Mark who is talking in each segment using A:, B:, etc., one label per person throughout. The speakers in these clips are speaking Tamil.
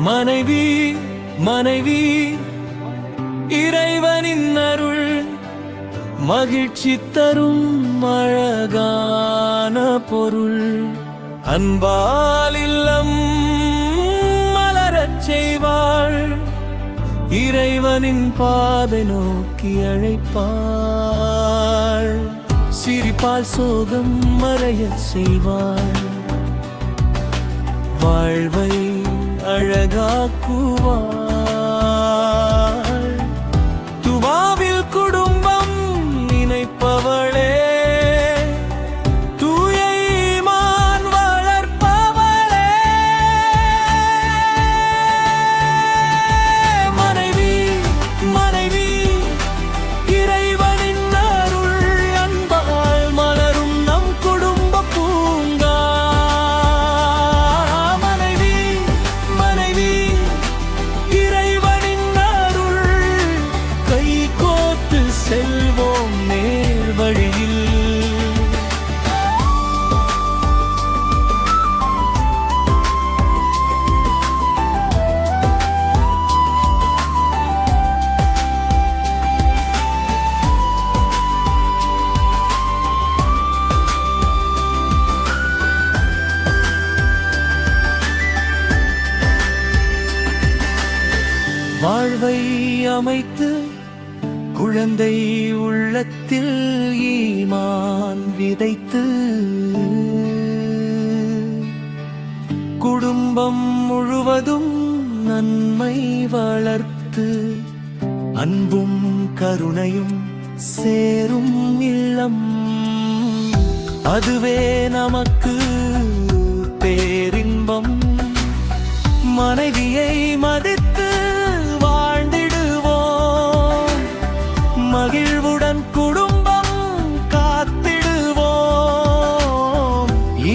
A: மனைவி மனைவி இறைவனின் அருள் மகிழ்ச்சி தரும் அழகான பொருள். அன்பால் இல்லம் மலரச் செய்வாள், இறைவனின் பாதை நோக்கி அழைப்பாள். சிரிப்பால் சோகம் மறையச் செய்வாள், வாழ்வை அழகாக்குவாள். துவாவில் குடும்பம் நினைப்பவளே, தூய ஈமான் வளர்ப்பவளே. மனைவி மனைவி இறைவனின் அருள் அன்பால் மலரும் நம் குடும்ப பூங்கா. மனைவி மனைவி இறைவனின் அருள், கை கோத்து செல்வோம் நேர் வழியில். வாழ்வை அமைத்து குழந்தை உள்ளத்தில் ஈமான் விதைத்து, குடும்பம் முழுவதும் நன்மை வளர்த்து, அன்பும் கருணையும் சேரும் இல்லம், அதுவே நமக்கு பேரின்பம். மனைவியை மதித்து வாழ்ந்திடுவோம், மகிழ்வுடன் குடும்பம் காத்திடுவோம்.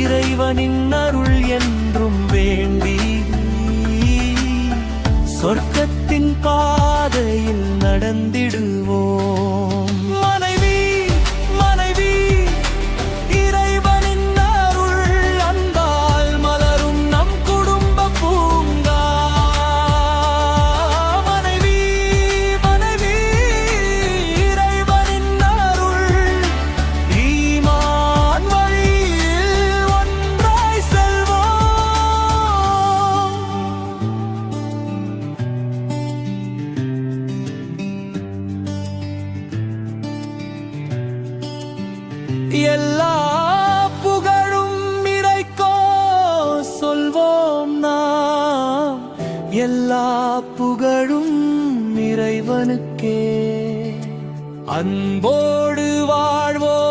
A: இறைவனின் அருள் என்றும் வேண்டி சொர்க்கத்தின் பாதையில் நடந்திடுவோம். மனைவி மனைவி இறைவனின் அருள் அன்பால் மலரும் நம் குடும்ப பூங்கா. மனைவி மனைவி இறைவனின் அருள், ஈமான் வழியில் ஒன்றாய் செல்வோம். எல்லா புகழும் இறைக்கோ சொல்வோம் நாம், எல்லா புகழும் இறைவனுக்கே. அன்போடு வாழ்வோம்.